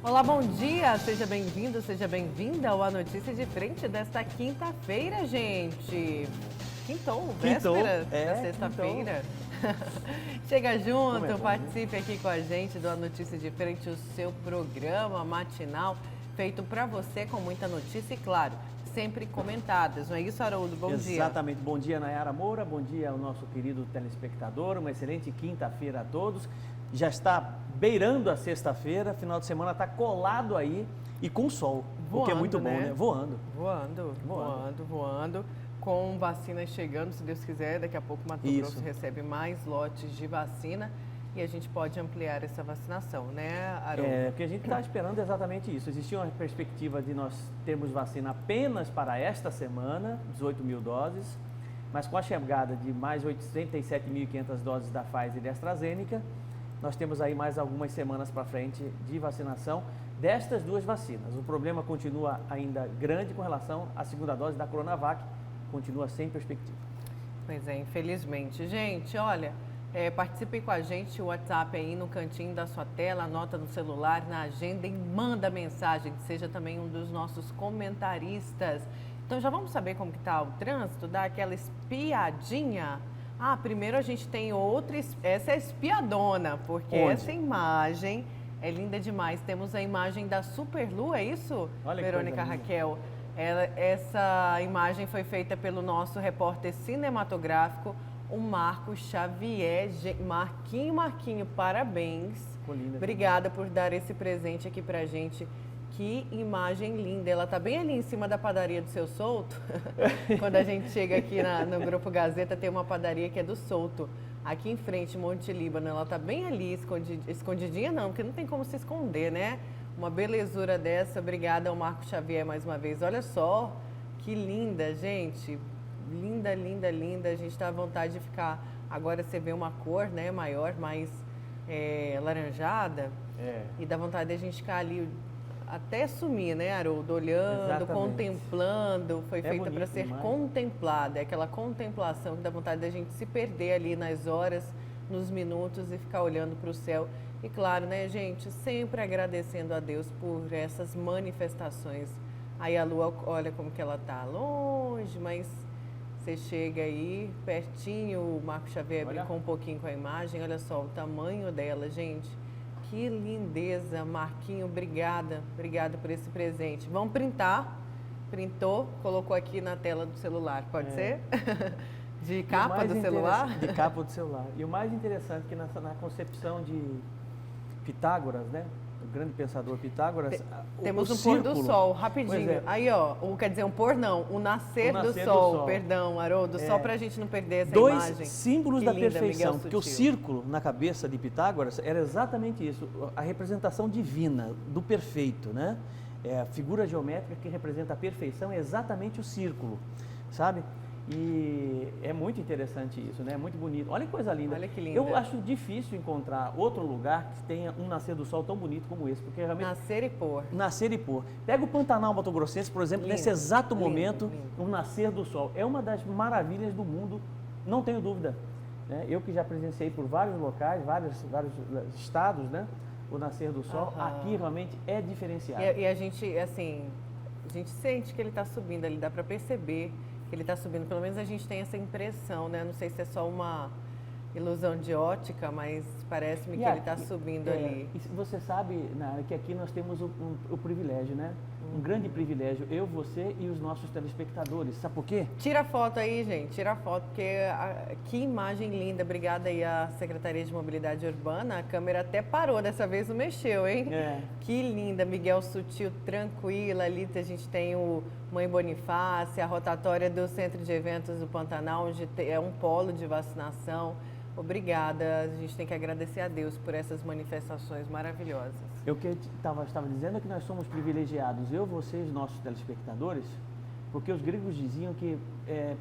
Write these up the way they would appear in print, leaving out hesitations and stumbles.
Olá, bom dia! Seja bem-vindo, seja bem-vinda ao A Notícia de Frente desta quinta-feira, gente. Quintou, véspera da sexta-feira. Chega junto, participe aqui com a gente do A Notícia de Frente, o seu programa matinal feito para você com muita notícia e, claro, sempre comentadas. Não é isso, Haroldo? Bom dia. Exatamente. Bom dia, Nayara Moura. Bom dia ao nosso querido telespectador. Uma excelente quinta-feira a todos. Já está beirando a sexta-feira, final de semana está colado aí e com sol, o que é muito bom, né? Voando. Com vacinas chegando, se Deus quiser, daqui a pouco o Mato Grosso recebe mais lotes de vacina e a gente pode ampliar essa vacinação, né, Haroldo? O que a gente está esperando é exatamente isso. Existia uma perspectiva de nós termos vacina apenas para esta semana, 18 mil doses, mas com a chegada de mais 87.500 doses da Pfizer e da AstraZeneca, nós temos aí mais algumas semanas para frente de vacinação destas duas vacinas. O problema continua ainda grande com relação à segunda dose da Coronavac, continua sem perspectiva. Pois é, infelizmente. Gente, olha, participem com a gente, o WhatsApp aí no cantinho da sua tela, anota no celular, na agenda e manda mensagem, que seja também um dos nossos comentaristas. Então já vamos saber como que está o trânsito, dar aquela espiadinha. Primeiro a gente tem outra, essa é espiadona, porque essa imagem é linda demais. Temos a imagem da Superlua, é isso, Olha, Verônica Raquel? Essa imagem foi feita pelo nosso repórter cinematográfico, o Marcos Xavier. Marquinho, parabéns. Obrigada por dar esse presente aqui pra gente. Que imagem linda, ela tá bem ali em cima da padaria do Seu Souto. Quando a gente chega aqui no Grupo Gazeta, tem uma padaria que é do Souto, aqui em frente, Monte Líbano. Ela tá bem ali, escondidinha não, porque não tem como se esconder, né? Uma belezura dessa. Obrigada ao Marco Xavier mais uma vez. Olha só, que linda, gente. Linda, linda, linda. A gente tá à vontade de ficar. Agora você vê uma cor, né, maior, mais laranjada. E dá vontade de a gente ficar ali até sumir, né, Haroldo? Olhando, exatamente, contemplando. Foi feita para ser contemplada. É aquela contemplação que dá vontade da gente se perder ali nas horas, nos minutos e ficar olhando para o céu. E claro, né, gente, sempre agradecendo a Deus por essas manifestações. Aí a lua, olha como que ela tá longe, mas você chega aí pertinho. O Marco Xavier brincou um pouquinho com a imagem. Olha só o tamanho dela, gente. Que lindeza, Marquinho, obrigada por esse presente. Vamos printar, printou, colocou aqui na tela do celular, pode ser? De capa do celular? De capa do celular. E o mais interessante é que na concepção de Pitágoras, né? O grande pensador Pitágoras, temos um pôr do sol, rapidinho. Aí, ó, quer dizer, um pôr não, o nascer do sol. Perdão, Haroldo, só pra gente não perder essa imagem. Dois símbolos da perfeição, porque o círculo na cabeça de Pitágoras era exatamente isso, a representação divina, do perfeito, né? A figura geométrica que representa a perfeição é exatamente o círculo, sabe? E é muito interessante isso, né? Muito bonito. Olha que coisa linda. Olha que linda. Eu acho difícil encontrar outro lugar que tenha um nascer do sol tão bonito como esse, porque realmente... Nascer e pôr. Nascer e pôr. Pega o Pantanal Mato Grossense, por exemplo, nesse exato momento, o nascer do sol. É uma das maravilhas do mundo, não tenho dúvida. Né? Eu que já presenciei por vários locais, vários estados, né? O nascer do sol, aqui realmente é diferenciado. E a gente, assim, a gente sente que ele está subindo ali, dá para perceber que ele está subindo, pelo menos a gente tem essa impressão, né? Não sei se é só uma ilusão de ótica, mas parece-me que ele está subindo ali. E você sabe, Nara, que aqui nós temos o privilégio, né? Um grande privilégio, eu, você e os nossos telespectadores. Sabe por quê? Tira a foto aí, gente, tira a foto, porque que imagem linda. Obrigada aí à Secretaria de Mobilidade Urbana. A câmera até parou, dessa vez não mexeu, hein? Que linda, Miguel Sutil, tranquila. Ali a gente tem o Mãe Bonifácia, a rotatória do Centro de Eventos do Pantanal, onde é um polo de vacinação. Obrigada, a gente tem que agradecer a Deus por essas manifestações maravilhosas. Eu que estava dizendo é que nós somos privilegiados, eu, vocês, nossos telespectadores, porque os gregos diziam que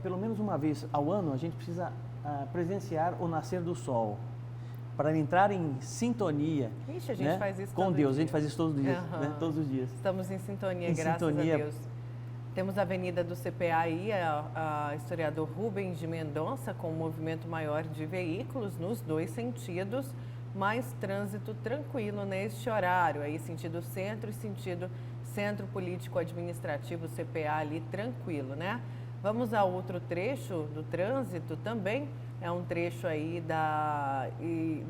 pelo menos uma vez ao ano a gente precisa presenciar o nascer do sol, para entrar em sintonia. Ixi, a gente faz isso com Deus, a gente faz isso todos os dias, né? Todos os dias. Estamos em sintonia, graças a Deus. Temos a Avenida do CPA aí, a historiador Rubens de Mendonça, com um movimento maior de veículos nos dois sentidos. mais trânsito tranquilo neste horário, aí sentido centro e sentido Centro Político Administrativo, CPA ali tranquilo, né? Vamos a outro trecho do trânsito também, é um trecho aí da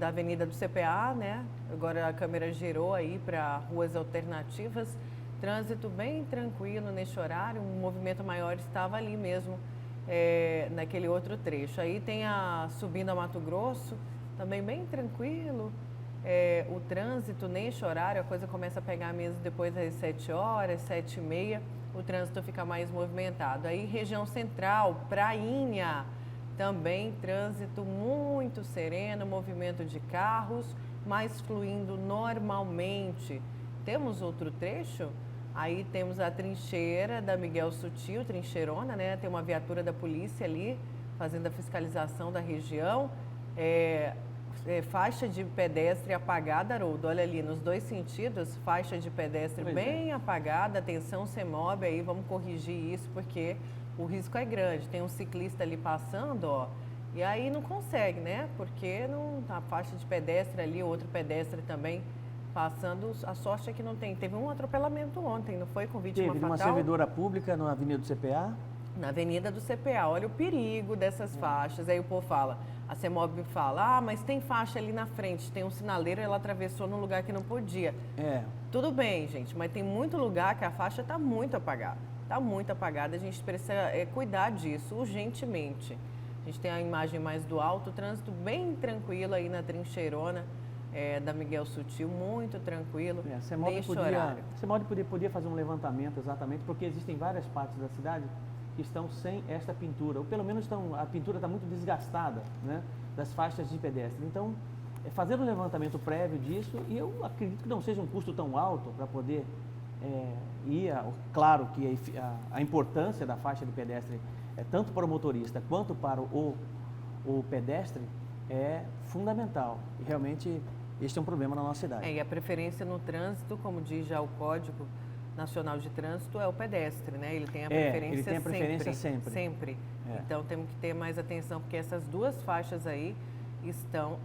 Avenida do CPA, né? Agora a câmera girou aí para ruas alternativas, trânsito bem tranquilo neste horário, um movimento maior estava ali mesmo, naquele outro trecho. Aí tem subindo a Mato Grosso, também bem tranquilo, o trânsito neste horário, a coisa começa a pegar mesmo depois das 7 horas, 7h30, o trânsito fica mais movimentado. Aí região central, Prainha, também trânsito muito sereno, movimento de carros, mas fluindo normalmente. Temos outro trecho? Aí temos a trincheira da Miguel Sutil, trincheirona, né? Tem uma viatura da polícia ali fazendo a fiscalização da região. Faixa de pedestre apagada, Haroldo, olha ali, nos dois sentidos, faixa de pedestre bem apagada, atenção CEMOB aí, vamos corrigir isso, porque o risco é grande. Tem um ciclista ali passando, ó, e aí não consegue, né? Porque não, a faixa de pedestre ali, outro pedestre também passando, a sorte é que não tem. Teve um atropelamento ontem, não foi, com vítima fatal? Teve uma servidora pública na Avenida do CPA? Na Avenida do CPA, olha o perigo dessas faixas. Aí o povo fala, a CEMOB fala, mas tem faixa ali na frente, tem um sinaleiro, ela atravessou num lugar que não podia. Tudo bem, gente, mas tem muito lugar que a faixa está muito apagada. Está muito apagada, a gente precisa cuidar disso urgentemente. A gente tem a imagem mais do alto, o trânsito bem tranquilo aí na trincheirona da Miguel Sutil, muito tranquilo, neste horário. A CEMOB podia fazer um levantamento exatamente, porque existem várias partes da cidade que estão sem esta pintura, ou pelo menos a pintura está muito desgastada, né, das faixas de pedestre. Então, fazer um levantamento prévio disso, e eu acredito que não seja um custo tão alto para poder ir. Claro que a importância da faixa de pedestre, tanto para o motorista quanto para o pedestre, é fundamental. E realmente, este é um problema na nossa cidade. E a preferência no trânsito, como diz já o Código Nacional de Trânsito, é o pedestre, né? Ele tem a preferência, sempre. Então temos que ter mais atenção, porque essas duas faixas aí estão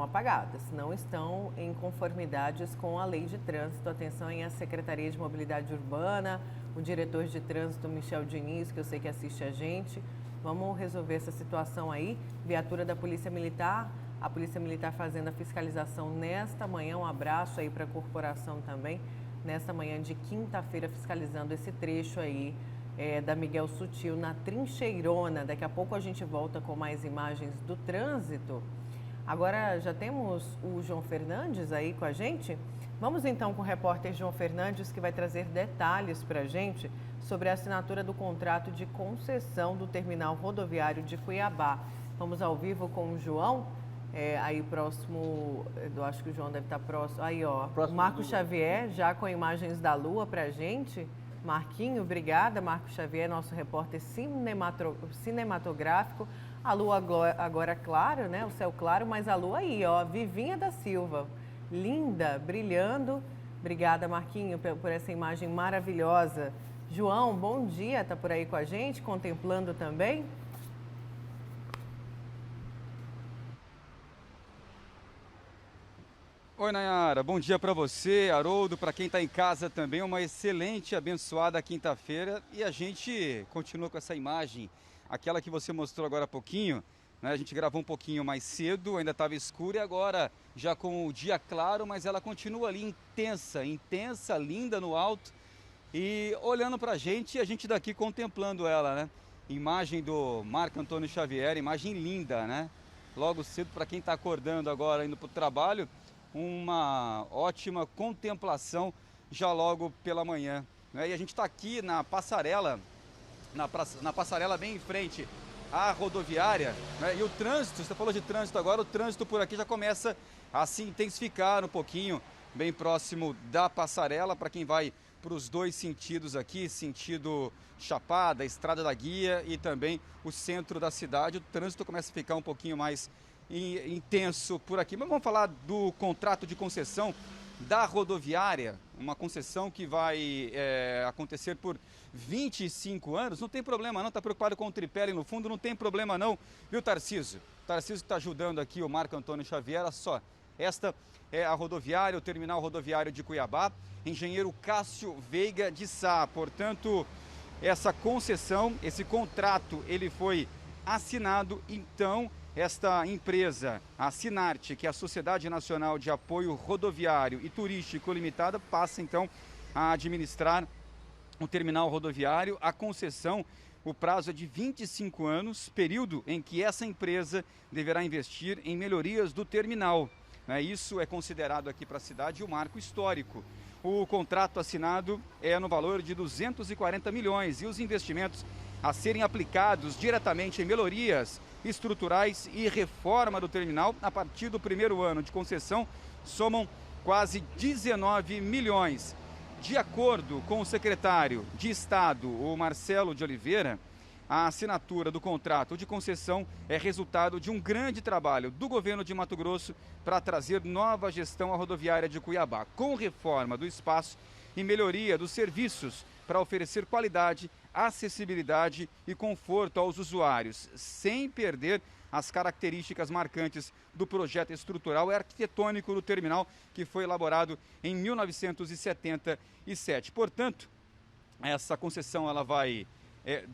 apagadas, não estão em conformidades com a lei de trânsito. Atenção aí a Secretaria de Mobilidade Urbana, o diretor de trânsito Michel Diniz, que eu sei que assiste a gente. Vamos resolver essa situação aí. Viatura da Polícia Militar, a Polícia Militar fazendo a fiscalização nesta manhã. Um abraço aí para a corporação também. Nesta manhã de quinta-feira, fiscalizando esse trecho aí da Miguel Sutil, na Trincheirona. Daqui a pouco a gente volta com mais imagens do trânsito. Agora já temos o João Fernandes aí com a gente. Vamos então com o repórter João Fernandes, que vai trazer detalhes para a gente sobre a assinatura do contrato de concessão do terminal rodoviário de Cuiabá. Vamos ao vivo com o João. Aí próximo, eu acho que o João deve estar próximo. Aí, ó, o Marco Xavier, já com imagens da Lua pra gente. Marquinho, obrigada. Marco Xavier, nosso repórter cinematográfico. A Lua agora claro, né? O céu claro, mas a Lua aí, ó, Vivinha da Silva. Linda, brilhando. Obrigada, Marquinho, por essa imagem maravilhosa. João, bom dia, tá por aí com a gente, contemplando também? Oi, Nayara, bom dia para você, Haroldo, para quem está em casa também, uma excelente, abençoada quinta-feira. E a gente continua com essa imagem, aquela que você mostrou agora há pouquinho, né? A gente gravou um pouquinho mais cedo, ainda estava escuro, e agora já com o dia claro, mas ela continua ali intensa, linda no alto, e olhando para a gente daqui contemplando ela, né? Imagem do Marco Antônio Xavier, imagem linda, né? Logo cedo, para quem está acordando agora, indo para o trabalho, uma ótima contemplação já logo pela manhã, né? E a gente está aqui na passarela, na passarela bem em frente à rodoviária, né? E o trânsito, você falou de trânsito agora, o trânsito por aqui já começa a se intensificar um pouquinho, bem próximo da passarela, para quem vai para os dois sentidos aqui, sentido Chapada, Estrada da Guia e também o centro da cidade, o trânsito começa a ficar um pouquinho mais intenso por aqui. Mas vamos falar do contrato de concessão da rodoviária, uma concessão que vai acontecer por 25 anos. Não tem problema não, está preocupado com o tripé ali no fundo, não tem problema não, viu, Tarcísio? O Tarcísio está ajudando aqui o Marco Antônio Xavier, olha só, Esta é a rodoviária, o terminal rodoviário de Cuiabá, engenheiro Cássio Veiga de Sá. Portanto, essa concessão, esse contrato, ele foi assinado, então esta empresa, a Sinarte, que é a Sociedade Nacional de Apoio Rodoviário e Turístico Limitada, passa então a administrar o terminal rodoviário. A concessão, o prazo é de 25 anos, período em que essa empresa deverá investir em melhorias do terminal. Isso é considerado aqui para a cidade um marco histórico. O contrato assinado é no valor de 240 milhões e os investimentos a serem aplicados diretamente em melhorias estruturais e reforma do terminal a partir do primeiro ano de concessão somam quase 19 milhões. De acordo com o secretário de Estado, o Marcelo de Oliveira, a assinatura do contrato de concessão é resultado de um grande trabalho do governo de Mato Grosso para trazer nova gestão à rodoviária de Cuiabá, com reforma do espaço e melhoria dos serviços para oferecer qualidade, acessibilidade e conforto aos usuários, sem perder as características marcantes do projeto estrutural e arquitetônico do terminal, que foi elaborado em 1977. Portanto, essa concessão ela vai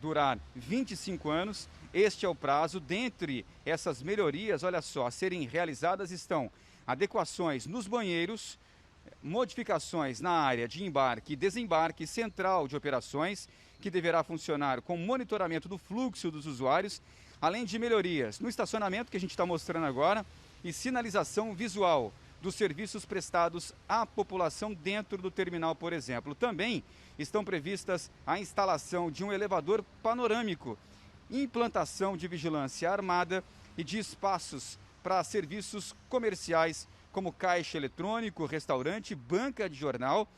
durar 25 anos. Este é o prazo. Dentre essas melhorias, olha só, a serem realizadas estão adequações nos banheiros, modificações na área de embarque e desembarque, central de operações, que deverá funcionar com monitoramento do fluxo dos usuários, além de melhorias no estacionamento, que a gente está mostrando agora, e sinalização visual dos serviços prestados à população dentro do terminal, por exemplo. Também estão previstas a instalação de um elevador panorâmico, implantação de vigilância armada e de espaços para serviços comerciais, como caixa eletrônico, restaurante, banca de jornal,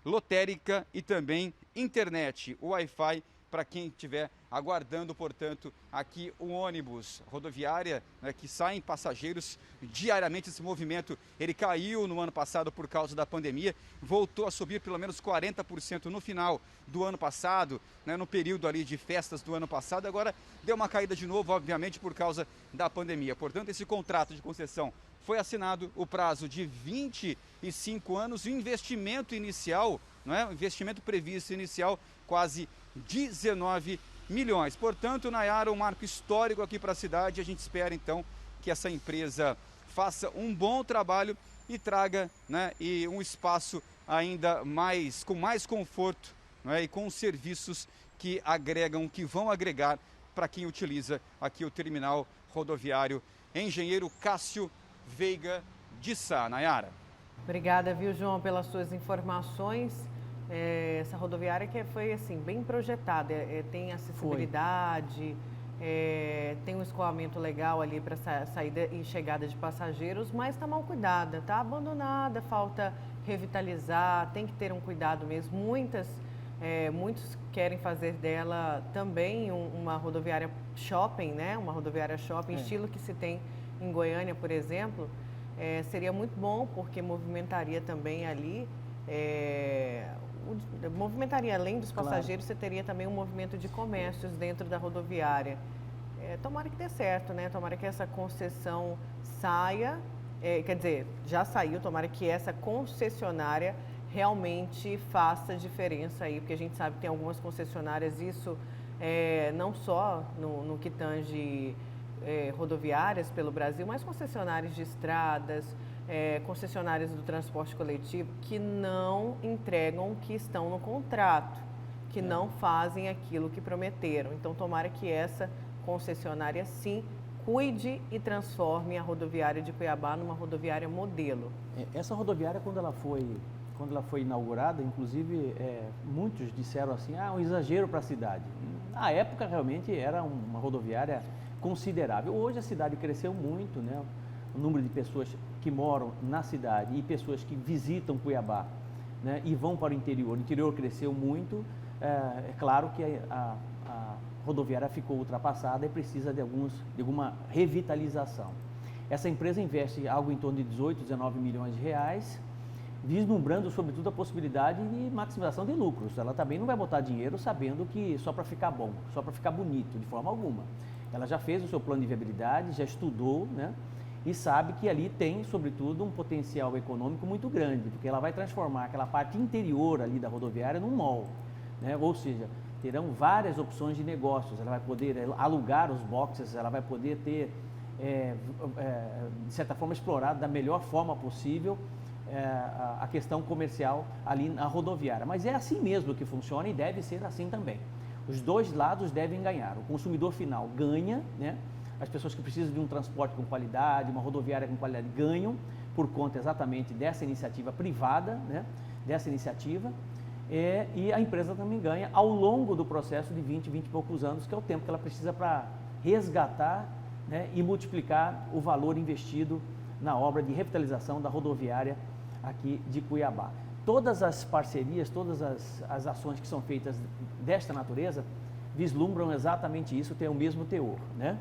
lotérica e também internet, Wi-Fi, para quem estiver aguardando, portanto, aqui o ônibus rodoviária, que saem passageiros diariamente. Esse movimento, ele caiu no ano passado por causa da pandemia, voltou a subir pelo menos 40% no final do ano passado, no período ali de festas do ano passado, agora deu uma caída de novo, obviamente, por causa da pandemia. Portanto, esse contrato de concessão foi assinado, o prazo de 25 anos, o investimento inicial, o investimento previsto inicial, quase 19 milhões. Portanto, Nayara, um marco histórico aqui para a cidade. A gente espera, então, que essa empresa faça um bom trabalho e traga e um espaço ainda mais, com mais conforto e com serviços que agregam, que vão agregar para quem utiliza aqui o terminal rodoviário Engenheiro Cássio Veiga de Sá. Nayara. Obrigada, viu, João, pelas suas informações. Essa rodoviária que foi assim, bem projetada, tem acessibilidade, tem um escoamento legal ali para saída e chegada de passageiros, mas está mal cuidada, está abandonada, falta revitalizar, tem que ter um cuidado mesmo. Muitos querem fazer dela também uma rodoviária shopping, uma rodoviária shopping, estilo que se tem em Goiânia, por exemplo. Seria muito bom, porque movimentaria também ali, movimentaria além dos passageiros, claro. Você teria também um movimento de comércios dentro da rodoviária. Tomara que dê certo, tomara que essa concessão saia, quer dizer, já saiu, tomara que essa concessionária realmente faça diferença aí, porque a gente sabe que tem algumas concessionárias, isso não só no que tange rodoviárias pelo Brasil, mas concessionárias de estradas, concessionárias do transporte coletivo, que não entregam o que estão no contrato, que não fazem aquilo que prometeram. Então, tomara que essa concessionária, sim, cuide e transforme a rodoviária de Cuiabá numa rodoviária modelo. Essa rodoviária, quando ela foi inaugurada, inclusive, muitos disseram assim, um exagero para a cidade. Na época, realmente, era uma rodoviária considerável. Hoje a cidade cresceu muito, o número de pessoas que moram na cidade e pessoas que visitam Cuiabá, e vão para o interior cresceu muito. É claro que a rodoviária ficou ultrapassada e precisa de alguma revitalização. Essa empresa investe algo em torno de 18, 19 milhões de reais, vislumbrando sobretudo a possibilidade de maximização de lucros. Ela também não vai botar dinheiro sabendo que só para ficar bom, só para ficar bonito, de forma alguma. Ela já fez o seu plano de viabilidade, já estudou, e sabe que ali tem, sobretudo, um potencial econômico muito grande, porque ela vai transformar aquela parte interior ali da rodoviária num mall, né? Ou seja, terão várias opções de negócios, ela vai poder alugar os boxes, ela vai poder ter, de certa forma, explorado da melhor forma possível a questão comercial ali na rodoviária. Mas é assim mesmo que funciona e deve ser assim também. Os dois lados devem ganhar. O consumidor final ganha, né? As pessoas que precisam de um transporte com qualidade, uma rodoviária com qualidade, ganham por conta exatamente dessa iniciativa privada, né? Dessa iniciativa. E a empresa também ganha ao longo do processo de 20 e poucos anos, que é o tempo que ela precisa para resgatar, né? E multiplicar o valor investido na obra de revitalização da rodoviária aqui de Cuiabá. Todas as parcerias, todas as ações que são feitas desta natureza vislumbram exatamente isso, tem o mesmo teor, né?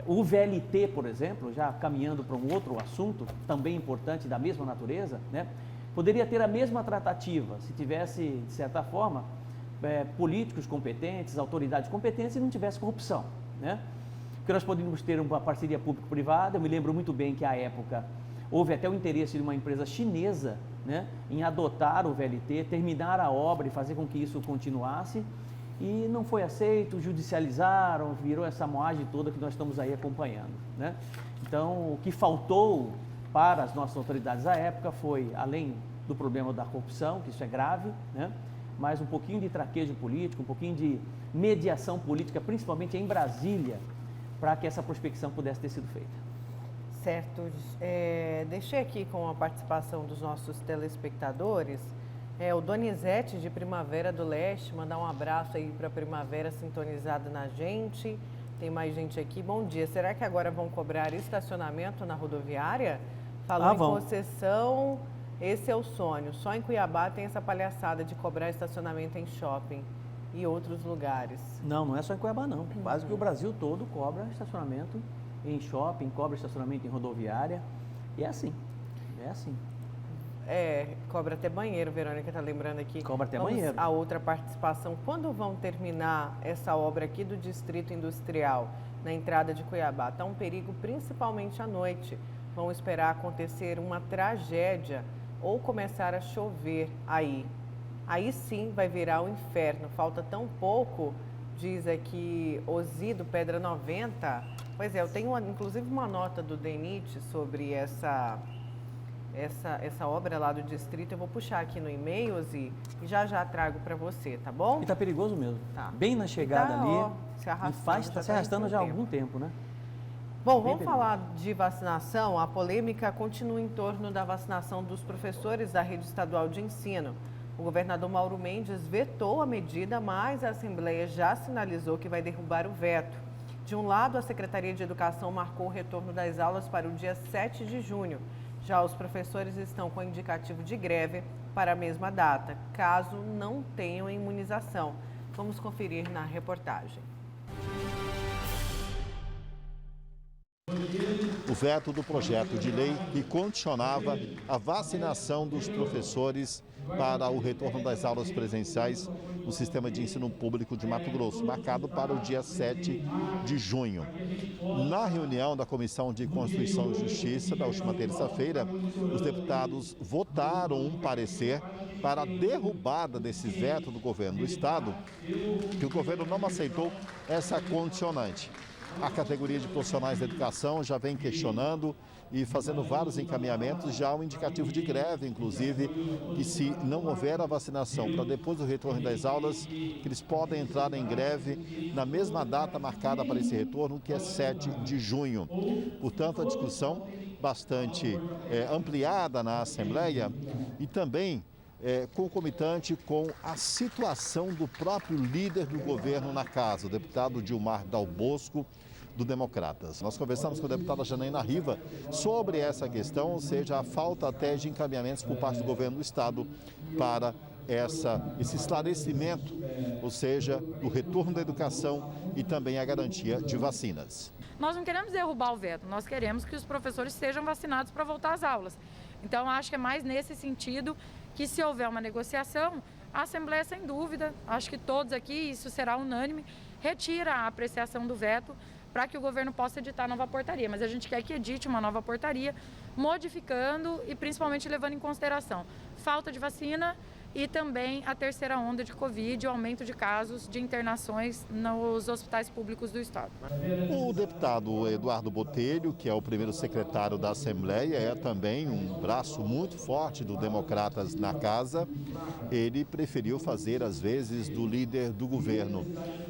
O VLT, por exemplo, já caminhando para um outro assunto, também importante, da mesma natureza, né? Poderia ter a mesma tratativa se tivesse, de certa forma, políticos competentes, autoridades competentes e não tivesse corrupção, né? Porque nós poderíamos ter uma parceria público-privada. Eu me lembro muito bem que, à época, houve até o interesse de uma empresa chinesa, né, em adotar o VLT, terminar a obra e fazer com que isso continuasse, e não foi aceito, judicializaram, virou essa moagem toda que nós estamos aí acompanhando, né? Então, o que faltou para as nossas autoridades à época foi, além do problema da corrupção, que isso é grave, né, mas um pouquinho de traquejo político, um pouquinho de mediação política, principalmente em Brasília, para que essa prospecção pudesse ter sido feita. Certo. Deixei aqui com a participação dos nossos telespectadores, o Donizete de Primavera do Leste, mandar um abraço aí para a Primavera sintonizada na gente. Tem mais gente aqui. Bom dia. Será que agora vão cobrar estacionamento na rodoviária? Falou em concessão, esse é o sonho. Só em Cuiabá tem essa palhaçada de cobrar estacionamento em shopping e outros lugares. Não é só em Cuiabá, não. Quase que o Brasil todo cobra estacionamento em shopping, cobra estacionamento em rodoviária. E é assim. Cobra até banheiro, Verônica está lembrando aqui. Cobra até banheiro. A outra participação. Quando vão terminar essa obra aqui do Distrito Industrial, na entrada de Cuiabá? Está um perigo, principalmente à noite. Vão esperar acontecer uma tragédia ou começar a chover aí. Aí sim vai virar o inferno. Falta tão pouco, diz aqui Osido Pedra 90. Pois é, eu tenho inclusive uma nota do DENIT sobre essa obra lá do distrito. Eu vou puxar aqui no e-mail, Osi, e já trago para você, tá bom? E tá perigoso mesmo. Tá. Bem na chegada ali. Está se arrastando já há algum tempo, né? Bom, vamos falar de vacinação. A polêmica continua em torno da vacinação dos professores da rede estadual de ensino. O governador Mauro Mendes vetou a medida, mas a Assembleia já sinalizou que vai derrubar o veto. De um lado, a Secretaria de Educação marcou o retorno das aulas para o dia 7 de junho. Já os professores estão com indicativo de greve para a mesma data, caso não tenham imunização. Vamos conferir na reportagem. O veto do projeto de lei que condicionava a vacinação dos professores para o retorno das aulas presenciais no sistema de ensino público de Mato Grosso, marcado para o dia 7 de junho. Na reunião da Comissão de Constituição e Justiça, da última terça-feira, os deputados votaram um parecer para a derrubada desse veto do governo do Estado, que o governo não aceitou essa condicionante. A categoria de profissionais da educação já vem questionando e fazendo vários encaminhamentos, já um indicativo de greve, inclusive, que se não houver a vacinação para depois do retorno das aulas, que eles podem entrar em greve na mesma data marcada para esse retorno, que é 7 de junho. Portanto, a discussão bastante ampliada na Assembleia e também concomitante com a situação do próprio líder do governo na casa, o deputado Dilmar Dal Bosco, do Democratas. Nós conversamos com a deputada Janaína Riva sobre essa questão, ou seja, a falta até de encaminhamentos por parte do governo do Estado para esse esclarecimento, ou seja, do retorno da educação e também a garantia de vacinas. Nós não queremos derrubar o veto, nós queremos que os professores sejam vacinados para voltar às aulas. Então, acho que é mais nesse sentido que, se houver uma negociação, a Assembleia, sem dúvida, acho que todos aqui, isso será unânime, retira a apreciação do veto para que o governo possa editar a nova portaria. Mas a gente quer que edite uma nova portaria, modificando e principalmente levando em consideração falta de vacina e também a terceira onda de Covid, o aumento de casos de internações nos hospitais públicos do estado. O deputado Eduardo Botelho, que é o primeiro secretário da Assembleia, é também um braço muito forte do Democratas na casa. Ele preferiu fazer as vezes do líder do governo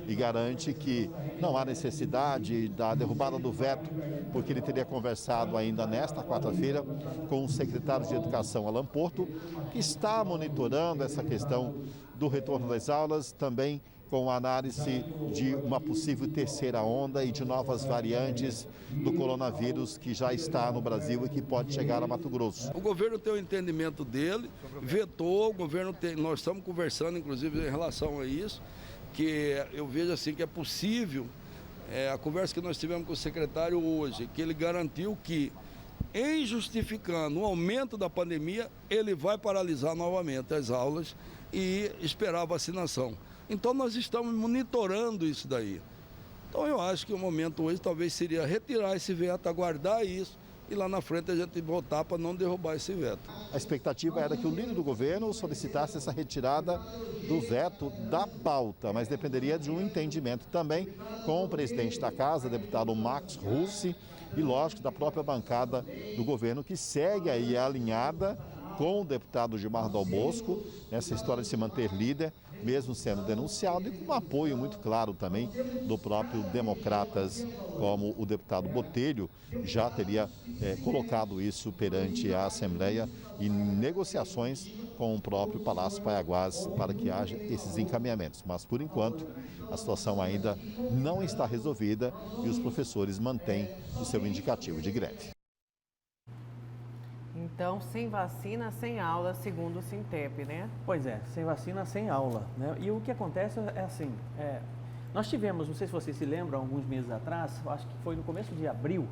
e garante que não há necessidade da derrubada do veto, porque ele teria conversado ainda nesta quarta-feira com o secretário de Educação, Alan Porto, que está monitorando essa questão do retorno das aulas, também com a análise de uma possível terceira onda e de novas variantes do coronavírus que já está no Brasil e que pode chegar a Mato Grosso. O governo tem o entendimento dele, vetou, nós estamos conversando inclusive em relação a isso, que eu vejo assim que é possível, a conversa que nós tivemos com o secretário hoje, que ele garantiu que, em justificando o aumento da pandemia, ele vai paralisar novamente as aulas e esperar a vacinação. Então nós estamos monitorando isso daí. Então eu acho que o momento hoje talvez seria retirar esse veto, aguardar isso e lá na frente a gente votar para não derrubar esse veto. A expectativa era que o líder do governo solicitasse essa retirada do veto da pauta, mas dependeria de um entendimento também com o presidente da casa, deputado Max Russi, e lógico da própria bancada do governo, que segue aí alinhada com o deputado Gilmar Dal Bosco nessa história de se manter líder, mesmo sendo denunciado, e com um apoio muito claro também do próprio Democratas, como o deputado Botelho já teria colocado isso perante a Assembleia em negociações com o próprio Palácio Paiaguás para que haja esses encaminhamentos. Mas, por enquanto, a situação ainda não está resolvida e os professores mantêm o seu indicativo de greve. Então, sem vacina, sem aula, segundo o Sintep, né? Pois é, sem vacina, sem aula, né? E o que acontece é assim, nós tivemos, não sei se vocês se lembram, alguns meses atrás, acho que foi no começo de abril,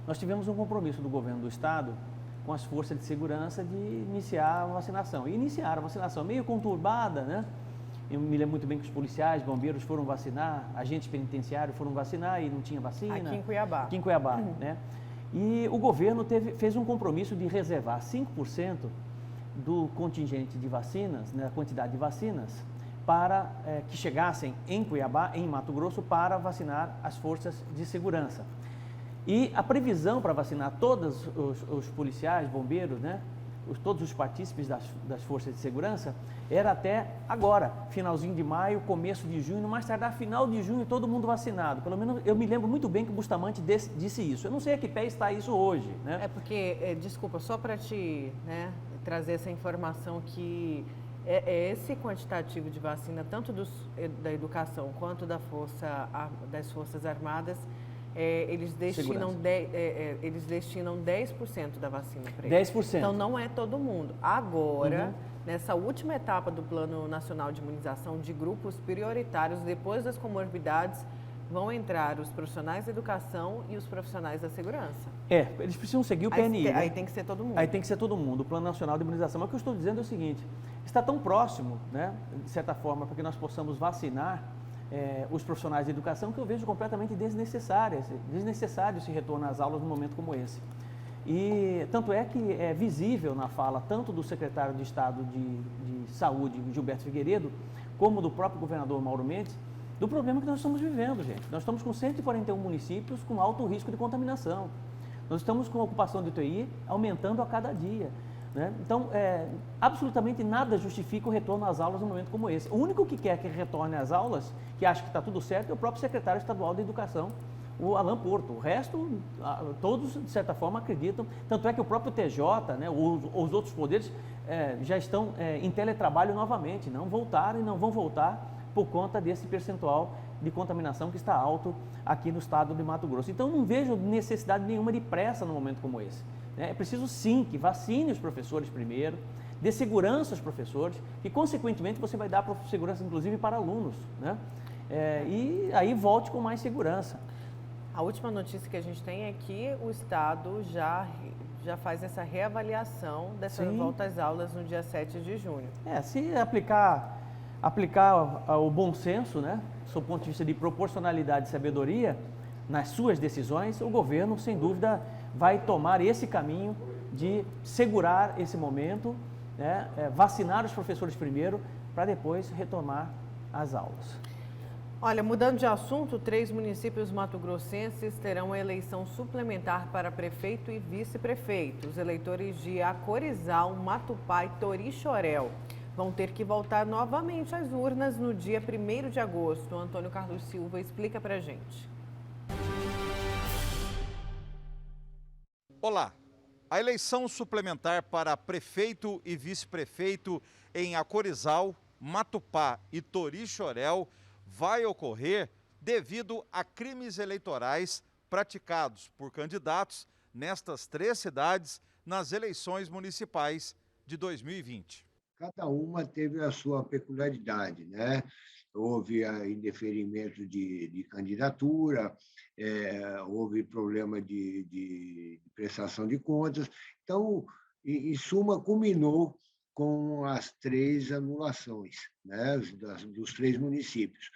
nós tivemos um compromisso do governo do estado com as forças de segurança de iniciar a vacinação. E iniciaram a vacinação meio conturbada, né? Eu me lembro muito bem que os policiais, bombeiros foram vacinar, agentes penitenciários foram vacinar e não tinha vacina. Aqui em Cuiabá. Aqui em Cuiabá, né? E o governo fez um compromisso de reservar 5% do contingente de vacinas, né, a quantidade de vacinas, para que chegassem em Cuiabá, em Mato Grosso, para vacinar as forças de segurança. E a previsão para vacinar todos os policiais, bombeiros, né, todos os partícipes das forças de segurança, era até agora, finalzinho de maio, começo de junho, mais tardar final de junho, todo mundo vacinado. Pelo menos eu me lembro muito bem que o Bustamante disse isso. Eu não sei a que pé está isso hoje, né? É porque, desculpa, só para te trazer essa informação que esse quantitativo de vacina, tanto da educação quanto das Forças Armadas, eles destinam 10% da vacina para eles. 10%. Então, não é todo mundo. Agora, nessa última etapa do Plano Nacional de Imunização de grupos prioritários, depois das comorbidades, vão entrar os profissionais da educação e os profissionais da segurança. Eles precisam seguir o PNI. Aí tem que ser todo mundo. Aí tem que ser todo mundo, o Plano Nacional de Imunização. Mas o que eu estou dizendo é o seguinte, está tão próximo, né, de certa forma, para que nós possamos vacinar os profissionais de educação, que eu vejo completamente desnecessário esse retorno às aulas num momento como esse. E tanto é que é visível na fala tanto do secretário de Estado de Saúde, Gilberto Figueiredo, como do próprio governador Mauro Mendes, do problema que nós estamos vivendo, gente. Nós estamos com 141 municípios com alto risco de contaminação. Nós estamos com a ocupação de UTI aumentando a cada dia, né? Então, absolutamente nada justifica o retorno às aulas num momento como esse. O único que quer que retorne às aulas, que acha que está tudo certo, é o próprio secretário estadual de Educação, o Alan Porto. O resto, todos, de certa forma, acreditam. Tanto é que o próprio TJ, né, os outros poderes, já estão em teletrabalho novamente. Não voltaram e não vão voltar por conta desse percentual de contaminação que está alto aqui no estado de Mato Grosso. Então, não vejo necessidade nenhuma de pressa num momento como esse. É preciso, sim, que vacine os professores primeiro, dê segurança aos professores e, consequentemente, você vai dar segurança, inclusive, para alunos, né? E aí volte com mais segurança. A última notícia que a gente tem é que o Estado já faz essa reavaliação dessa volta às aulas no dia 7 de junho. Se aplicar o bom senso, né, sob o ponto de vista de proporcionalidade e sabedoria, nas suas decisões, o governo, sem dúvida, vai tomar esse caminho de segurar esse momento, né, vacinar os professores primeiro, para depois retomar as aulas. Olha, mudando de assunto, 3 municípios mato-grossenses terão eleição suplementar para prefeito e vice-prefeito. Os eleitores de Acorizal, Matupá e Torixoréu vão ter que voltar novamente às urnas no dia 1º de agosto. Antônio Carlos Silva explica pra gente. Olá, a eleição suplementar para prefeito e vice-prefeito em Acorizal, Matupá e Torixoréu vai ocorrer devido a crimes eleitorais praticados por candidatos nestas 3 cidades nas eleições municipais de 2020. Cada uma teve a sua peculiaridade, né? Houve indeferimento de candidatura, houve problema de prestação de contas. Então, em suma, culminou com as 3 anulações, né, dos 3 municípios.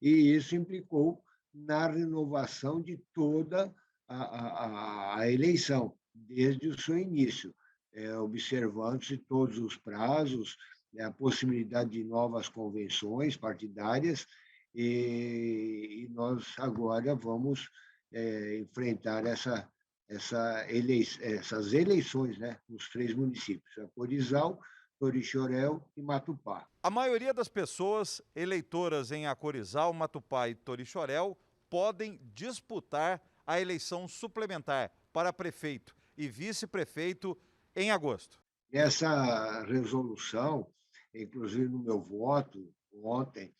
E isso implicou na renovação de toda a eleição, desde o seu início, observando-se todos os prazos, a possibilidade de novas convenções partidárias, e nós agora vamos enfrentar essas eleições, né, nos 3 municípios, Acorizal, Torixoréu e Matupá. A maioria das pessoas eleitoras em Acorizal, Matupá e Torixoréu podem disputar a eleição suplementar para prefeito e vice-prefeito em agosto. Essa resolução, inclusive no meu voto ontem,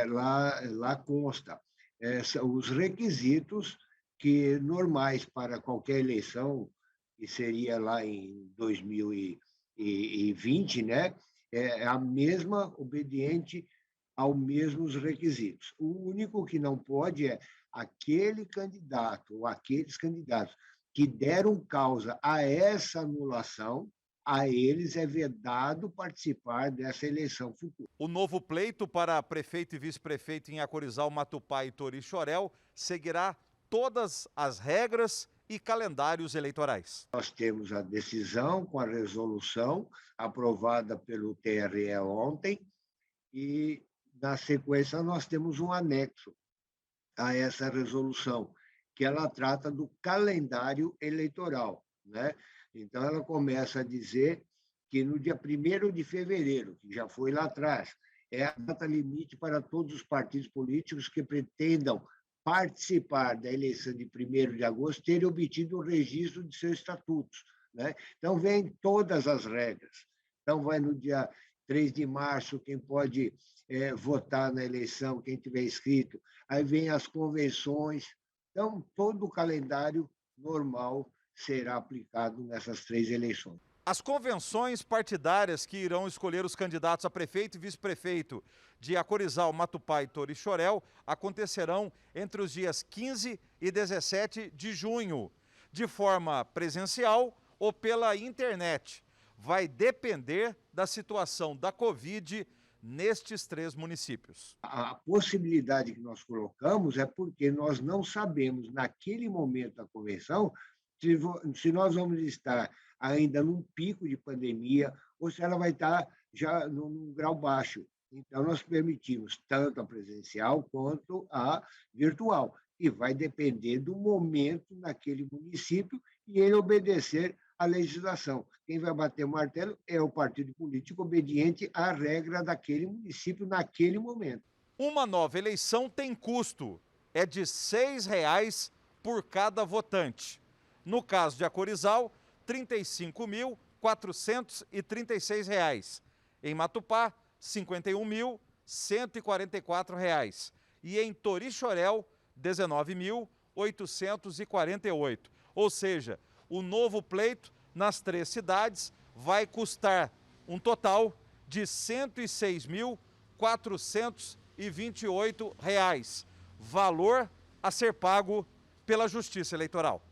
lá consta os requisitos que normais para qualquer eleição, que seria lá em 2020, né, é a mesma, obediente aos mesmos requisitos. O único que não pode é aquele candidato ou aqueles candidatos que deram causa a essa anulação, a eles é vedado participar dessa eleição futura. O novo pleito para prefeito e vice-prefeito em Acorizal, Matupá e Torixoréu seguirá todas as regras e calendários eleitorais. Nós temos a decisão com a resolução aprovada pelo TRE ontem e, na sequência, nós temos um anexo a essa resolução, que ela trata do calendário eleitoral, né? Então, ela começa a dizer que no dia 1º de fevereiro, que já foi lá atrás, é a data limite para todos os partidos políticos que pretendam participar da eleição de 1º de agosto terem obtido o registro de seus estatutos, né? Então, vem todas as regras. Então, vai no dia 3 de março, quem pode votar na eleição, quem tiver inscrito. Aí vem as convenções. Então, todo o calendário normal será aplicado nessas 3 eleições. As convenções partidárias que irão escolher os candidatos a prefeito e vice-prefeito de Acorizal, Matupá e Torixoréu acontecerão entre os dias 15 e 17 de junho, de forma presencial ou pela internet. Vai depender da situação da Covid nestes 3 municípios. A possibilidade que nós colocamos é porque nós não sabemos, naquele momento da convenção, se nós vamos estar ainda num pico de pandemia ou se ela vai estar já num grau baixo. Então, nós permitimos tanto a presencial quanto a virtual. E vai depender do momento naquele município e ele obedecer à legislação. Quem vai bater o martelo é o partido político obediente à regra daquele município naquele momento. Uma nova eleição tem custo, é de R$ 6,00 por cada votante. No caso de Acorizal, R$ 35.436. Em Matupá, R$ 51.144. E em Torixoréu, R$ 19.848. Ou seja, o novo pleito nas 3 cidades vai custar um total de R$ 106.428, valor a ser pago pela Justiça Eleitoral.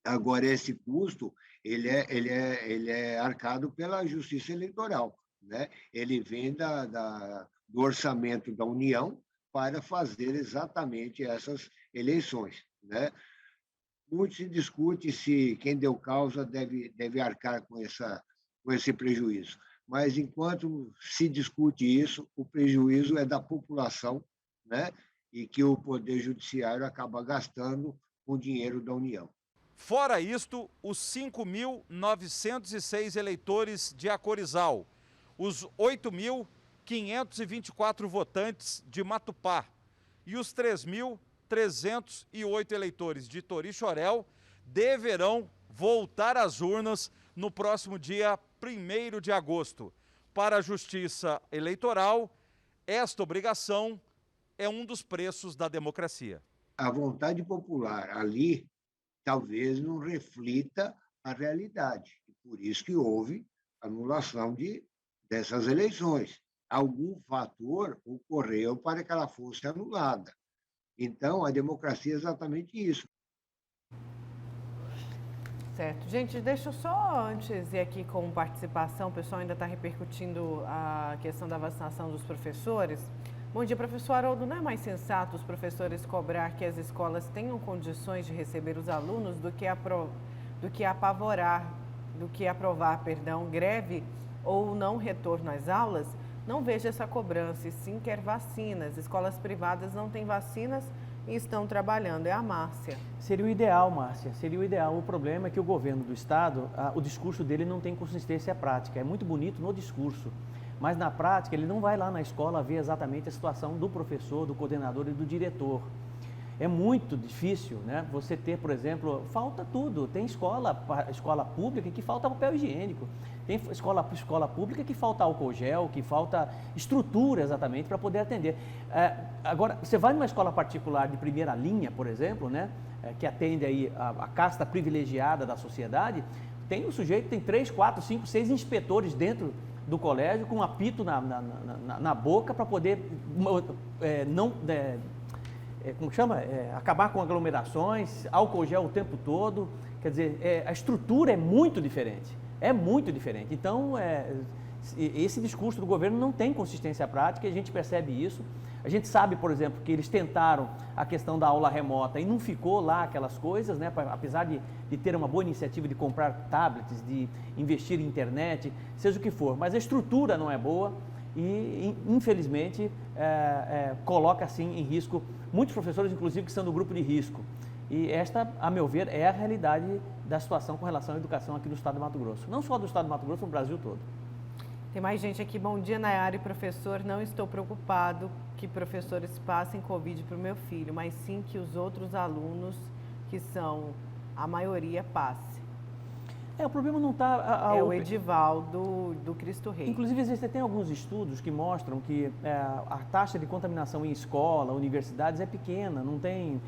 Agora, esse custo ele é arcado pela Justiça Eleitoral, né? Ele vem do orçamento da União para fazer exatamente essas eleições. né? Muito se discute se quem deu causa deve arcar com esse prejuízo. Mas, enquanto se discute isso, o prejuízo é da população, né? E que o Poder Judiciário acaba gastando com o dinheiro da União. Fora isto, os 5.906 eleitores de Acorizal, os 8.524 votantes de Matupá e os 3.308 eleitores de Torixoréu deverão voltar às urnas no próximo dia 1º de agosto. Para a Justiça Eleitoral, esta obrigação é um dos preços da democracia. A vontade popular ali talvez não reflita a realidade. Por isso que houve anulação dessas eleições. Algum fator ocorreu para que ela fosse anulada. Então, a democracia é exatamente isso. Certo. Gente, deixa eu só antes ir aqui com participação, o pessoal ainda está repercutindo a questão da vacinação dos professores. Bom dia, professor Haroldo. Não é mais sensato os professores cobrar que as escolas tenham condições de receber os alunos do que aprovar, greve ou não retorno às aulas? Não vejo essa cobrança, e sim quer vacinas. Escolas privadas não têm vacinas e estão trabalhando. É a Márcia. Seria o ideal, Márcia, seria o ideal. O problema é que o governo do estado, o discurso dele não tem consistência prática. É muito bonito no discurso, mas na prática ele não vai lá na escola ver exatamente a situação do professor, do coordenador e do diretor. É muito difícil, né? Você ter, por exemplo, falta tudo. Tem escola pública que falta papel higiênico. Tem escola pública que falta álcool gel, que falta estrutura exatamente para poder atender. Agora, você vai numa escola particular de primeira linha, por exemplo, né? Que atende aí a casta privilegiada da sociedade, tem o sujeito, tem 3, 4, 5, 6 inspetores dentro do colégio com um apito na boca para poder acabar com aglomerações, álcool gel o tempo todo. Quer dizer, a estrutura é muito diferente. Então, esse discurso do governo não tem consistência prática e a gente percebe isso. A gente sabe, por exemplo, que eles tentaram a questão da aula remota e não ficou lá aquelas coisas, né? Apesar de ter uma boa iniciativa de comprar tablets, de investir em internet, seja o que for, mas a estrutura não é boa e, infelizmente, coloca, assim, em risco muitos professores, inclusive, que são do grupo de risco. E esta, a meu ver, é a realidade da situação com relação à educação aqui no estado de Mato Grosso. Não só do estado de Mato Grosso, no Brasil todo. Tem mais gente aqui. Bom dia, Nayara e professor. Não estou preocupado que professores passem Covid para o meu filho, mas sim que os outros alunos, que são a maioria, passe. O problema não está... É o Edivaldo do Cristo Rei. Inclusive, existem alguns estudos que mostram que a taxa de contaminação em escola, universidades é pequena, não tem...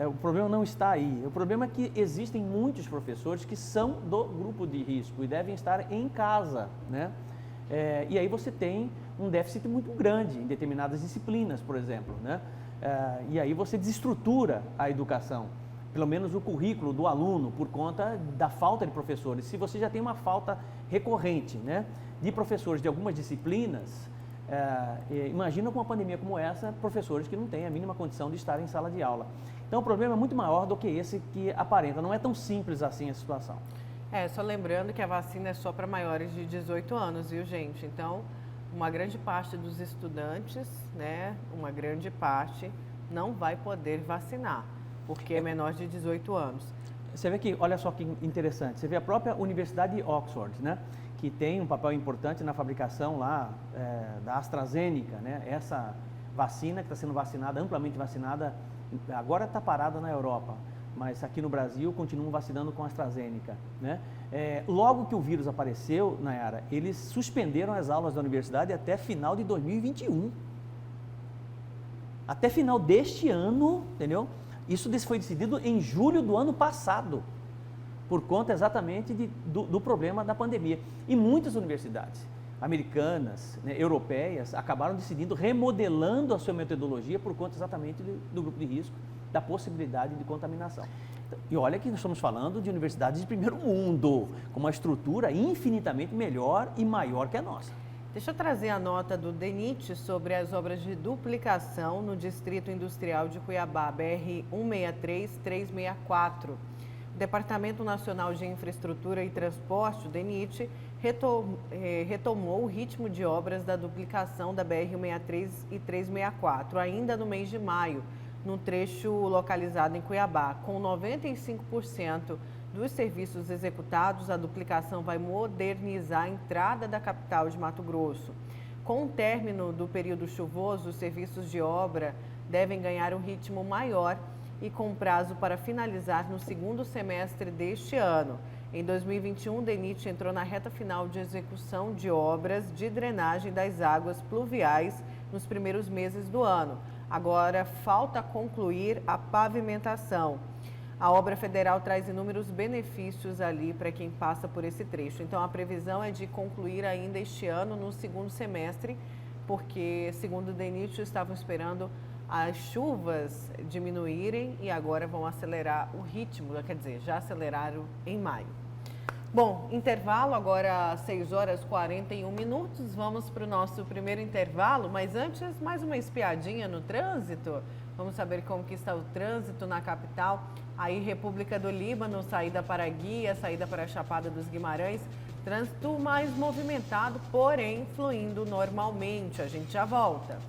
o problema não está aí. O problema é que existem muitos professores que são do grupo de risco e devem estar em casa, né? E aí você tem um déficit muito grande em determinadas disciplinas, por exemplo, né? E aí você desestrutura a educação, pelo menos o currículo do aluno, por conta da falta de professores. Se você já tem uma falta recorrente, né, de professores de algumas disciplinas, imagina com uma pandemia como essa, professores que não têm a mínima condição de estar em sala de aula. Então o problema é muito maior do que esse que aparenta, não é tão simples assim a situação. Só lembrando que a vacina é só para maiores de 18 anos, viu, gente? Então, uma grande parte dos estudantes, né, uma grande parte não vai poder vacinar, porque é menor de 18 anos. Você vê que, olha só que interessante, você vê a própria Universidade de Oxford, né, que tem um papel importante na fabricação lá da AstraZeneca, né, essa vacina que está sendo vacinada, amplamente vacinada, agora está parada na Europa, mas aqui no Brasil continuam vacinando com a AstraZeneca, né? Logo que o vírus apareceu, Nayara, eles suspenderam as aulas da universidade até final de 2021. Até final deste ano, entendeu? Isso foi decidido em julho do ano passado, por conta exatamente do problema da pandemia. E muitas universidades americanas, né, europeias, acabaram decidindo, remodelando a sua metodologia por conta exatamente do grupo de risco, da possibilidade de contaminação. E olha que nós estamos falando de universidades de primeiro mundo, com uma estrutura infinitamente melhor e maior que a nossa. Deixa eu trazer a nota do DENIT sobre as obras de duplicação no Distrito Industrial de Cuiabá, BR-163-364. O Departamento Nacional de Infraestrutura e Transporte, o DENIT, retomou o ritmo de obras da duplicação da BR-163 e 364, ainda no mês de maio, no trecho localizado em Cuiabá. Com 95% dos serviços executados, a duplicação vai modernizar a entrada da capital de Mato Grosso. Com o término do período chuvoso, os serviços de obra devem ganhar um ritmo maior e com prazo para finalizar no segundo semestre deste ano. Em 2021, o DENIT entrou na reta final de execução de obras de drenagem das águas pluviais nos primeiros meses do ano. Agora, falta concluir a pavimentação. A obra federal traz inúmeros benefícios ali para quem passa por esse trecho. Então, a previsão é de concluir ainda este ano, no segundo semestre, porque, segundo o DENIT, estavam esperando as chuvas diminuírem e agora vão acelerar o ritmo, quer dizer, já aceleraram em maio. Bom, intervalo, agora 6h41. Vamos para o nosso primeiro intervalo, mas antes, mais uma espiadinha no trânsito. Vamos saber como que está o trânsito na capital. Aí, República do Líbano, saída para Guia, saída para a Chapada dos Guimarães. Trânsito mais movimentado, porém fluindo normalmente. A gente já volta.